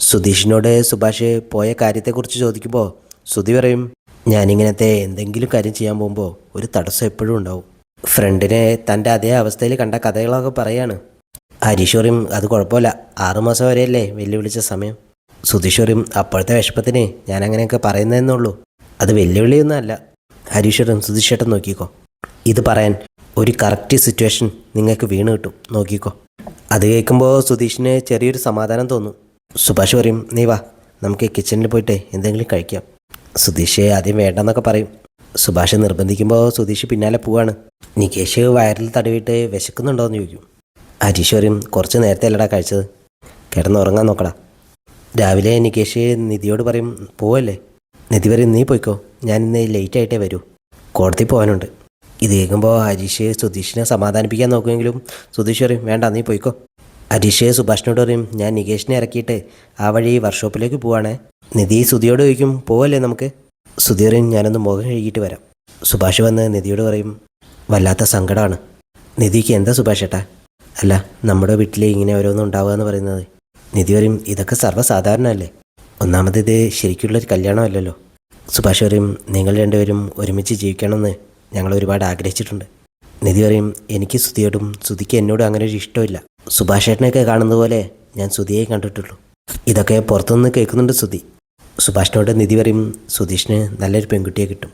സുധീഷിനോട് സുഭാഷ് പോയ കാര്യത്തെക്കുറിച്ച് ചോദിക്കുമ്പോൾ സുധി പറയും, ഞാനിങ്ങനത്തെ എന്തെങ്കിലും കാര്യം ചെയ്യാൻ പോകുമ്പോൾ ഒരു തടസ്സം എപ്പോഴും ഉണ്ടാവും. ഫ്രണ്ടിനെ തൻ്റെ അതേ അവസ്ഥയിൽ കണ്ട കഥകളൊക്കെ പറയാണ്. ഹരീഷ് പറയും, അത് കുഴപ്പമില്ല, 6 മാസം വരെയല്ലേ വെല്ലുവിളിച്ച സമയം. സുധീഷ് പറയും, അപ്പോഴത്തെ വിഷമത്തിന് ഞാൻ അങ്ങനെയൊക്കെ പറയുന്നതെന്നുള്ളൂ, അത് വെല്ലുവിളിയൊന്നും അല്ല. ഹരീഷ് പറയും, സുധീഷ് ചേട്ടൻ നോക്കിക്കോ, ഇത് പറയാൻ ഒരു കറക്റ്റ് സിറ്റുവേഷൻ നിങ്ങൾക്ക് വീണ് കിട്ടും, നോക്കിക്കോ. അത് കേൾക്കുമ്പോൾ സുധീഷിന് ചെറിയൊരു സമാധാനം തോന്നും. സുഭാഷ് പറയും, നീ വാ, നമുക്ക് കിച്ചണിൽ പോയിട്ട് എന്തെങ്കിലും കഴിക്കാം. സുധീഷ് ആദ്യം വേണ്ടെന്നൊക്കെ പറയും. സുഭാഷ് നിർബന്ധിക്കുമ്പോൾ സുധീഷ് പിന്നാലെ പോവാണ്. നികേഷ് വയറിൽ തടവിയിട്ട് വിശക്കുന്നുണ്ടോ എന്ന് ചോദിക്കും. ഹരീഷ് പറയും, കുറച്ച് നേരത്തെ അല്ലടാ കഴിച്ചത്, കിടന്നുറങ്ങാൻ നോക്കടാ. രാവിലെ നികേഷ് നിധിയോട് പറയും, പോവല്ലേ. നിധി പറയും, നീ പോയിക്കോ, ഞാൻ ഇന്ന് ലേറ്റ് ആയിട്ടേ വരൂ, കോടതി പോകാനുണ്ട്. ഇത് കേൾക്കുമ്പോൾ ഹരീഷ് സുധീഷിനെ സമാധാനിപ്പിക്കാൻ നോക്കുമെങ്കിലും സുധീഷ് പറയും, വേണ്ട, നീ പോയിക്കോ. ഹരീഷ് സുഭാഷിനോട് പറയും, ഞാൻ നികേഷിനെ ഇറക്കിയിട്ട് ആ വഴി വർക്ക്ഷോപ്പിലേക്ക് പോവാണേ. നിധി സുധിയോട് ചോദിക്കും, പോവല്ലേ നമുക്ക്. സുധി പറയും, ഞാനൊന്ന് മുഖം കഴുകിയിട്ട് വരാം. സുഭാഷ് വന്ന് നിധിയോട് പറയും, വല്ലാത്ത സങ്കടമാണ്. നിധിക്ക് എന്താ സുഭാഷ് ഏട്ടാ? അല്ല, നമ്മുടെ വീട്ടിൽ ഇങ്ങനെ ഓരോന്നും ഉണ്ടാവുക എന്ന് പറയുന്നത്. നിധി പറയും, ഇതൊക്കെ സർവ്വസാധാരണമല്ലേ, ഒന്നാമത് ഇത് ശരിക്കുള്ളൊരു കല്യാണമല്ലല്ലോ. സുഭാഷ് പറയും, നിങ്ങൾ രണ്ടുപേരും ഒരുമിച്ച് ജീവിക്കണമെന്ന് ഞങ്ങൾ ഒരുപാട് ആഗ്രഹിച്ചിട്ടുണ്ട്. നിധി പറയും, എനിക്ക് സുധിയോടും സുധിക്ക് എന്നോടും അങ്ങനെ ഒരു ഇഷ്ടമില്ല. സുഭാഷ് ഏട്ടനെയൊക്കെ കാണുന്നത് പോലെ ഞാൻ സുധിയെ കണ്ടിട്ടുള്ളൂ. ഇതൊക്കെ പുറത്തുനിന്ന് കേൾക്കുന്നുണ്ട് സുധി. സുഭാഷിനോട് നിധി പറയും, സുധീഷിന് നല്ലൊരു പെൺകുട്ടിയെ കിട്ടും.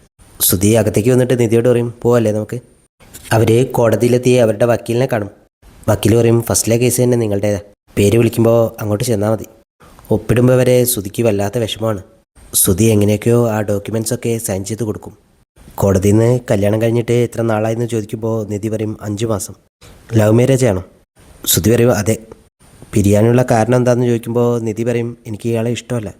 സുധി അകത്തേക്ക് വന്നിട്ട് നിധിയോട് പറയും, പോവല്ലേ നമുക്ക്. അവർ കോടതിയിലെത്തി അവരുടെ വക്കീലിനെ കാണും. വക്കീൽ പറയും, ഫസ്റ്റിലെ കേസ് തന്നെ നിങ്ങളുടേതാ, പേര് വിളിക്കുമ്പോൾ അങ്ങോട്ട് ചെന്നാൽ മതി. ഒപ്പിടുമ്പോൾ വരെ സുധിക്ക് വല്ലാത്ത വിഷമമാണ്. സുധി എങ്ങനെയൊക്കെയോ ആ ഡോക്യുമെൻറ്റ്സൊക്കെ സൈൻ ചെയ്ത് കൊടുക്കും. കോടതിയിൽ നിന്ന് കല്യാണം കഴിഞ്ഞിട്ട് എത്ര നാളായെന്ന് ചോദിക്കുമ്പോൾ നിധി പറയും, 5 മാസം. ലവ് മാരേജ് ആണോ? സുധി പറയും, അതെ. പിരിയാനുള്ള കാരണം എന്താണെന്ന് ചോദിക്കുമ്പോൾ നിധി പറയും, എനിക്ക് ഇയാളെ ഇഷ്ടമല്ല.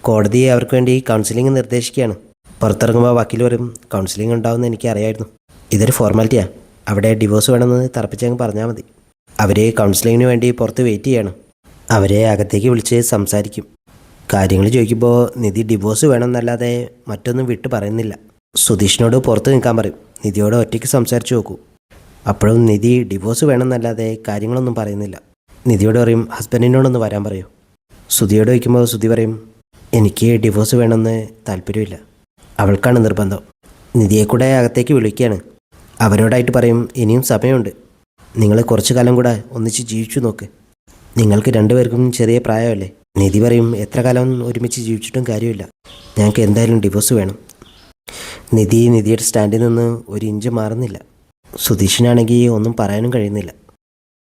കോടതി അവർക്ക് വേണ്ടി കൗൺസിലിംഗ് നിർദ്ദേശിക്കുകയാണ്. പുറത്തിറങ്ങുമ്പോൾ വക്കീൽ പറയും, കൗൺസിലിംഗ് ഉണ്ടാവുമെന്ന് എനിക്കറിയായിരുന്നു, ഇതൊരു ഫോർമാലിറ്റിയാണ്, അവിടെ ഡിവോഴ്സ് വേണമെന്ന് തറപ്പിച്ചങ്ങ് പറഞ്ഞാൽ മതി. അവർ കൗൺസിലിങ്ങിന് വേണ്ടി പുറത്ത് വെയിറ്റ് ചെയ്യണം. അവരെ അകത്തേക്ക് വിളിച്ച് സംസാരിക്കും. കാര്യങ്ങൾ ചോദിക്കുമ്പോൾ നിധി ഡിവോഴ്സ് വേണമെന്നല്ലാതെ മറ്റൊന്നും വിട്ട് പറയുന്നില്ല. സുധീഷിനോട് പുറത്ത് നിൽക്കാൻ പറയും. നിധിയോട് ഒറ്റയ്ക്ക് സംസാരിച്ച് നോക്കൂ. അപ്പോഴും നിധി ഡിവോഴ്സ് വേണമെന്നല്ലാതെ കാര്യങ്ങളൊന്നും പറയുന്നില്ല. നിധിയോട് പറയും, ഹസ്ബൻഡിനോടൊന്ന് വരാൻ പറയൂ. സുധിയോട് വയ്ക്കുമ്പോൾ സുധി പറയും, എനിക്ക് ഡിവോഴ്സ് വേണമെന്ന് താല്പര്യമില്ല, അവൾക്കാണ് നിർബന്ധം. നിധിയെ കൂടെ അകത്തേക്ക് വിളിക്കുകയാണ്. അവരോടായിട്ട് പറയും, ഇനിയും സമയമുണ്ട്, നിങ്ങൾ കുറച്ചു കാലം കൂടെ ഒന്നിച്ച് ജീവിച്ചു നോക്ക്, നിങ്ങൾക്ക് രണ്ടുപേർക്കും ചെറിയ പ്രായമല്ലേ. നിധി പറയും, എത്ര കാലം ഒരുമിച്ച് ജീവിച്ചിട്ടും കാര്യമില്ല, ഞങ്ങൾക്ക് എന്തായാലും ഡിവോഴ്സ് വേണം. നിധിയുടെ സ്റ്റാൻഡിൽ നിന്ന് 1 ഇഞ്ച് മാറുന്നില്ല. സുധീഷിനാണെങ്കിൽ ഒന്നും പറയാനും കഴിയുന്നില്ല.